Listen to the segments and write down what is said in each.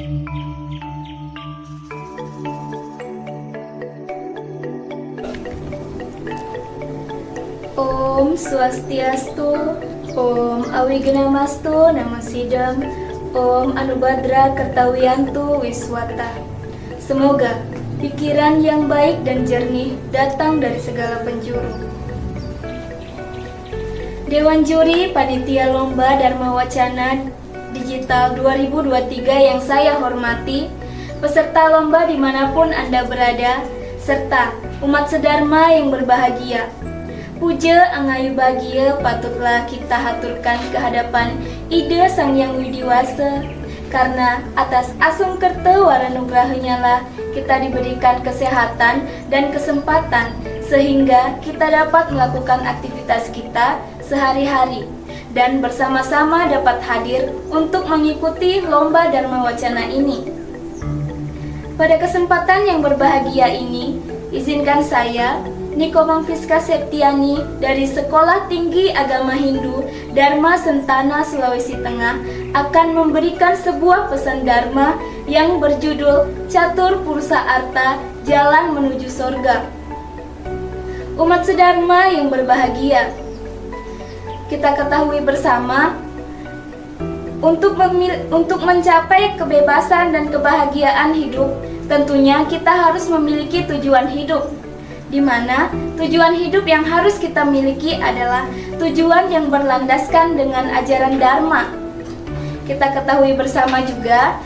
Om Swastiastu, Om Awigenamastu Namasidam, Om Anubhadra Kartawiyantu Wiswata. Semoga pikiran yang baik dan jernih datang dari segala penjuru. Dewan Juri Panitia Lomba Dharma Wacana Digital 2023 yang saya hormati, peserta lomba dimanapun Anda berada, serta umat sedharma yang berbahagia. Puja angayu bahagia patutlah kita haturkan kehadapan Ida Sang Hyang Widiwasa, karena atas asung kerta waranugrahanya lah kita diberikan kesehatan dan kesempatan sehingga kita dapat melakukan aktivitas kita sehari-hari dan bersama-sama dapat hadir untuk mengikuti lomba Dharma Wacana ini. Pada kesempatan yang berbahagia ini, izinkan saya, Niko Mangfiska Septiani dari Sekolah Tinggi Agama Hindu Dharma Sentana Sulawesi Tengah akan memberikan sebuah pesan Dharma yang berjudul Catur Purusa Arta Jalan Menuju Sorga. Umat sedharma yang berbahagia, kita ketahui bersama untuk mencapai kebebasan dan kebahagiaan hidup, tentunya kita harus memiliki tujuan hidup, di mana tujuan hidup yang harus kita miliki adalah tujuan yang berlandaskan dengan ajaran Dharma. Kita ketahui bersama juga,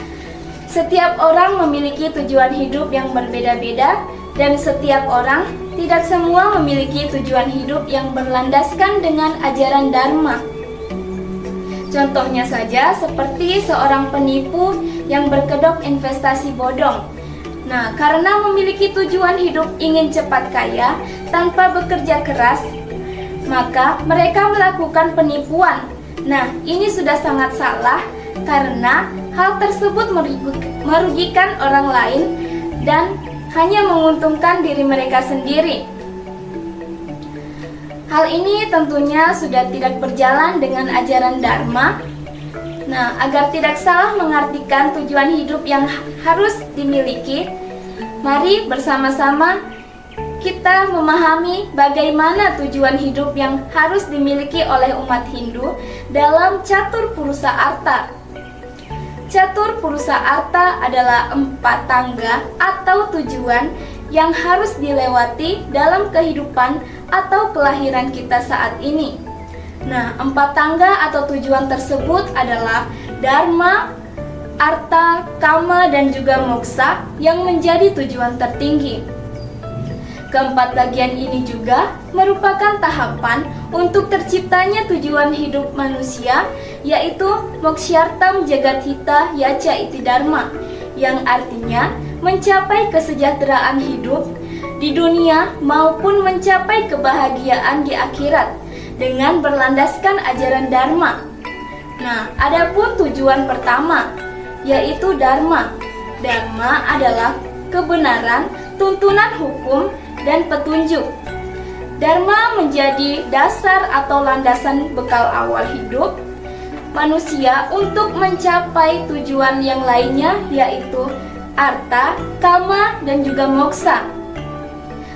setiap orang memiliki tujuan hidup yang berbeda-beda, dan setiap orang, tidak semua memiliki tujuan hidup yang berlandaskan dengan ajaran Dharma. Contohnya saja seperti seorang penipu yang berkedok investasi bodong. Nah, karena memiliki tujuan hidup ingin cepat kaya tanpa bekerja keras, maka mereka melakukan penipuan. Nah, ini sudah sangat salah karena hal tersebut merugikan orang lain dan hanya menguntungkan diri mereka sendiri. Hal ini tentunya sudah tidak berjalan dengan ajaran Dharma. Nah, agar tidak salah mengartikan tujuan hidup yang harus dimiliki, mari bersama-sama kita memahami bagaimana tujuan hidup yang harus dimiliki oleh umat Hindu dalam Catur Purusa Arta. Catur Purusa Arta adalah 4 tangga atau tujuan yang harus dilewati dalam kehidupan atau kelahiran kita saat ini. Nah, 4 tangga atau tujuan tersebut adalah Dharma, Arta, Kama, dan juga Moksa yang menjadi tujuan tertinggi. Keempat bagian ini juga merupakan tahapan untuk terciptanya tujuan hidup manusia, yaitu Mokshartam Jagathita Yaca Iti Dharma, yang artinya mencapai kesejahteraan hidup di dunia maupun mencapai kebahagiaan di akhirat dengan berlandaskan ajaran Dharma. Nah, adapun tujuan pertama, yaitu Dharma. Dharma adalah kebenaran, tuntunan hukum, dan petunjuk. Dharma menjadi dasar atau landasan bekal awal hidup manusia untuk mencapai tujuan yang lainnya, yaitu Arta, Kama, dan juga Moksa.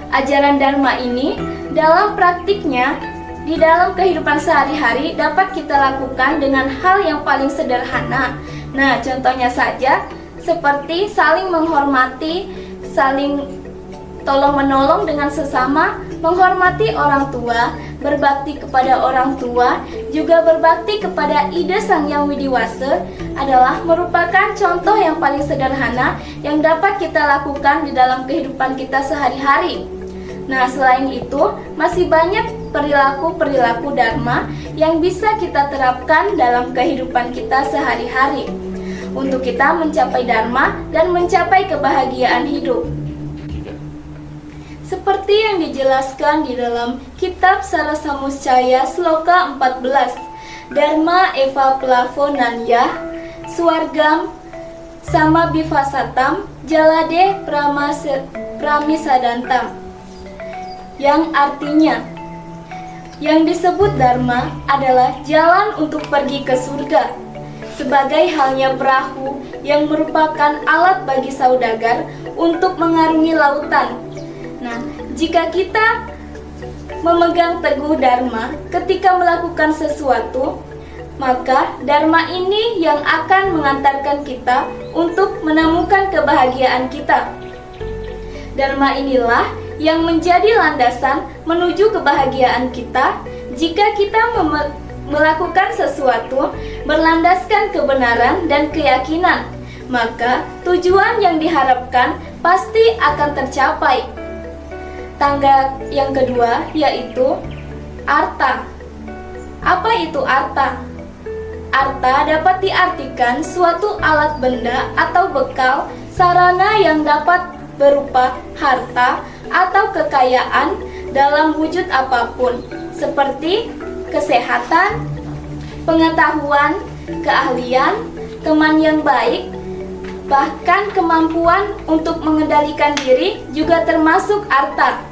Ajaran Dharma ini dalam praktiknya di dalam kehidupan sehari-hari dapat kita lakukan dengan hal yang paling sederhana. Nah, contohnya saja seperti saling menghormati, saling tolong-menolong dengan sesama, menghormati orang tua, berbakti kepada orang tua, juga berbakti kepada Ida Sang Hyang Widiwasa adalah merupakan contoh yang paling sederhana yang dapat kita lakukan di dalam kehidupan kita sehari-hari. Nah, selain itu, masih banyak perilaku-perilaku Dharma yang bisa kita terapkan dalam kehidupan kita sehari-hari untuk kita mencapai Dharma dan mencapai kebahagiaan hidup. Seperti yang dijelaskan di dalam Kitab Sarasamuscaya Sloka 14, Dharma Eva Plafonanya, Swargam Sama Bivasatam Jalade Pramisadantam, yang artinya, yang disebut Dharma adalah jalan untuk pergi ke surga. sebagai halnya perahu yang merupakan alat bagi saudagar untuk mengarungi lautan. Nah, jika kita memegang teguh Dharma ketika melakukan sesuatu, maka Dharma ini yang akan mengantarkan kita untuk menemukan kebahagiaan kita. Dharma inilah yang menjadi landasan menuju kebahagiaan kita jika kita melakukan sesuatu berlandaskan kebenaran dan keyakinan, maka tujuan yang diharapkan pasti akan tercapai. Tangga yang kedua yaitu arta. Apa itu arta? Arta dapat diartikan suatu alat benda atau bekal sarana yang dapat berupa harta atau kekayaan dalam wujud apapun, seperti kesehatan, pengetahuan, keahlian, teman yang baik, bahkan kemampuan untuk mengendalikan diri juga termasuk arta.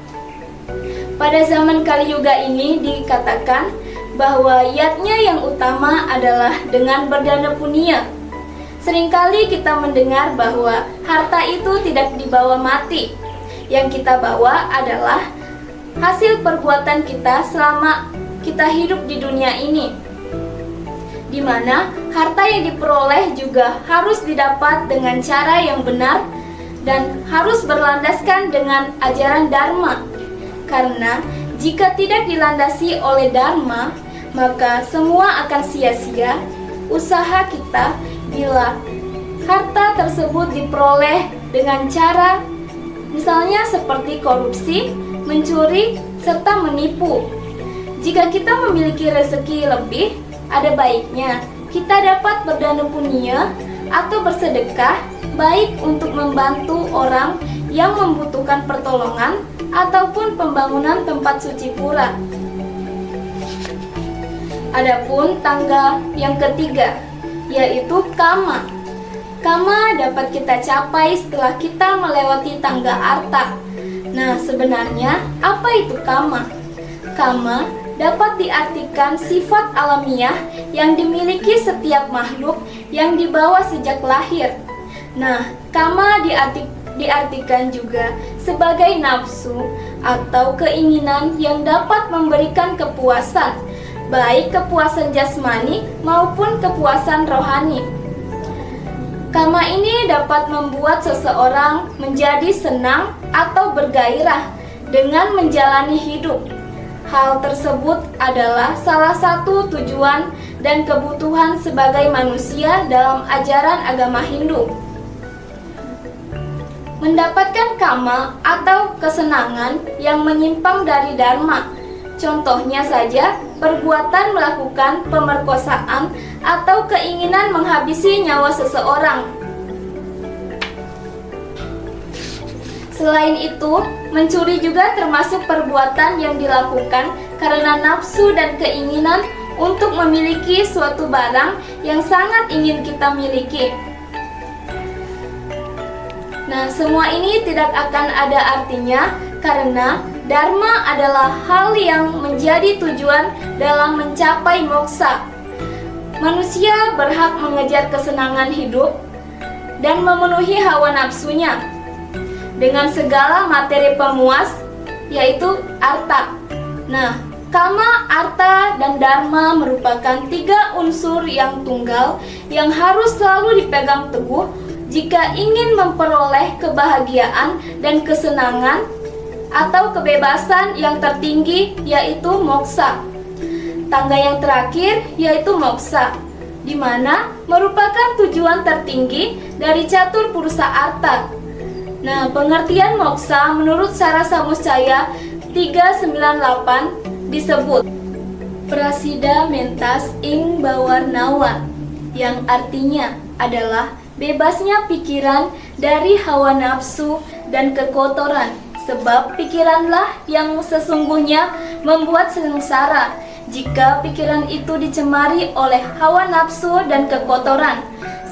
Pada zaman Kali Yuga ini dikatakan bahwa yatnya yang utama adalah dengan berdana punya. Seringkali kita mendengar bahwa harta itu tidak dibawa mati. Yang kita bawa adalah hasil perbuatan kita selama kita hidup di dunia ini, di mana harta yang diperoleh juga harus didapat dengan cara yang benar dan harus berlandaskan dengan ajaran Dharma. Karena jika tidak dilandasi oleh Dharma, maka semua akan sia-sia usaha kita bila harta tersebut diperoleh dengan cara misalnya seperti korupsi, mencuri, serta menipu. Jika kita memiliki rezeki lebih, ada baiknya kita dapat berdana punya atau bersedekah, baik untuk membantu orang yang membutuhkan pertolongan ataupun pembangunan tempat suci pura. Adapun tangga yang ketiga yaitu kama. Kama dapat kita capai setelah kita melewati tangga arta. Nah, sebenarnya apa itu kama? Kama dapat diartikan sifat alamiah yang dimiliki setiap makhluk yang dibawa sejak lahir. Nah, kama diartikan juga sebagai nafsu atau keinginan yang dapat memberikan kepuasan, baik kepuasan jasmani maupun kepuasan rohani. Kama ini dapat membuat seseorang menjadi senang atau bergairah dengan menjalani hidup. Hal tersebut adalah salah satu tujuan dan kebutuhan sebagai manusia dalam ajaran agama Hindu. Mendapatkan kama atau kesenangan yang menyimpang dari Dharma. Contohnya saja, perbuatan melakukan pemerkosaan atau keinginan menghabisi nyawa seseorang. Selain itu, mencuri juga termasuk perbuatan yang dilakukan karena nafsu dan keinginan untuk memiliki suatu barang yang sangat ingin kita miliki. Nah, semua ini tidak akan ada artinya karena Dharma adalah hal yang menjadi tujuan dalam mencapai moksa. Manusia berhak mengejar kesenangan hidup dan memenuhi hawa nafsunya dengan segala materi pemuas, yaitu arta. Nah, kama, arta, dan dharma merupakan tiga unsur yang tunggal yang harus selalu dipegang teguh jika ingin memperoleh kebahagiaan dan kesenangan atau kebebasan yang tertinggi, yaitu moksa. Tangga yang terakhir yaitu moksa, di mana merupakan tujuan tertinggi dari catur purusa arta. Nah, pengertian moksa menurut Sarasa Muscaya 398 disebut Prasida mentas ing bawarnawa, yang artinya adalah bebasnya pikiran dari hawa nafsu dan kekotoran, sebab pikiranlah yang sesungguhnya membuat sengsara jika pikiran itu dicemari oleh hawa nafsu dan kekotoran.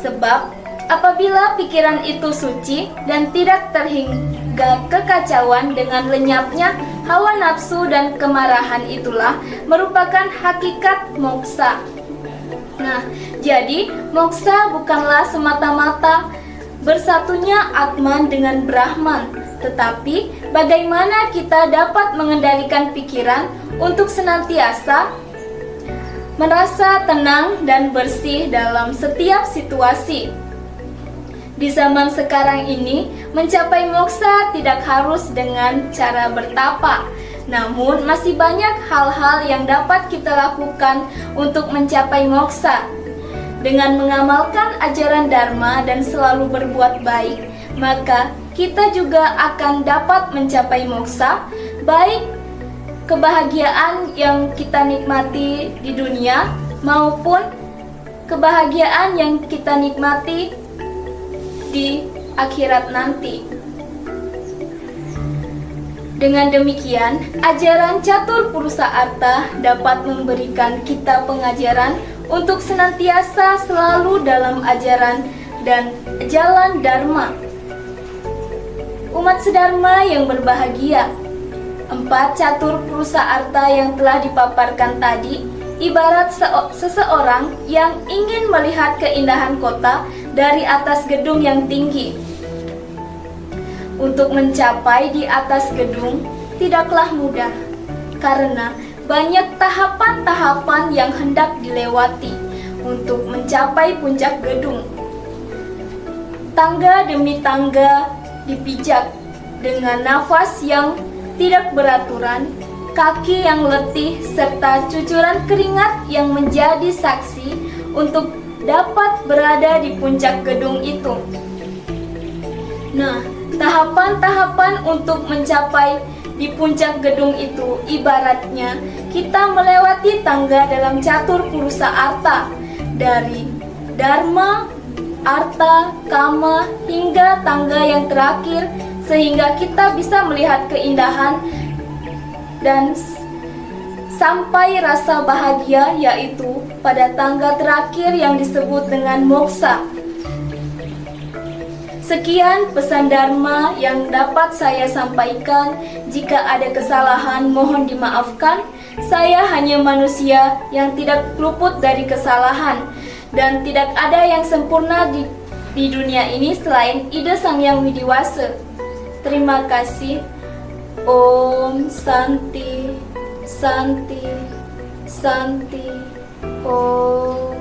Sebab apabila pikiran itu suci dan tidak terhingga kekacauan dengan lenyapnya hawa nafsu dan kemarahan, itulah merupakan hakikat moksa. Nah, Jadi, moksa bukanlah semata-mata bersatunya Atman dengan Brahman, tetapi bagaimana kita dapat mengendalikan pikiran untuk senantiasa merasa tenang dan bersih dalam setiap situasi. Di zaman sekarang ini, mencapai moksa tidak harus dengan cara bertapa, namun masih banyak hal-hal yang dapat kita lakukan untuk mencapai moksa. Dengan mengamalkan ajaran Dharma dan selalu berbuat baik, maka kita juga akan dapat mencapai moksa, baik kebahagiaan yang kita nikmati di dunia maupun kebahagiaan yang kita nikmati di akhirat nanti. Dengan demikian, ajaran Catur Purusa Arta dapat memberikan kita pengajaran untuk senantiasa selalu dalam ajaran dan jalan Dharma. Umat sedharma yang berbahagia, 4 catur purusa arta yang telah dipaparkan tadi ibarat seseorang yang ingin melihat keindahan kota dari atas gedung yang tinggi. Untuk mencapai di atas gedung tidaklah mudah, karena banyak tahapan-tahapan yang hendak dilewati untuk mencapai puncak gedung. Tangga demi tangga dipijak dengan nafas yang tidak beraturan, kaki yang letih, serta cucuran keringat yang menjadi saksi untuk dapat berada di puncak gedung itu. Nah, tahapan-tahapan untuk mencapai di puncak gedung itu ibaratnya kita melewati tangga dalam catur purusa arta, dari dharma, arta, kama, hingga tangga yang terakhir, sehingga kita bisa melihat keindahan dan sampai rasa bahagia, yaitu pada tangga terakhir yang disebut dengan moksa. Sekian pesan Dharma yang dapat saya sampaikan. Jika ada kesalahan, mohon dimaafkan. Saya hanya manusia yang tidak luput dari kesalahan, dan tidak ada yang sempurna di dunia ini selain Ida Sang Yang Widiwasa. Terima kasih. Om Santi, Santi, Santi. Om.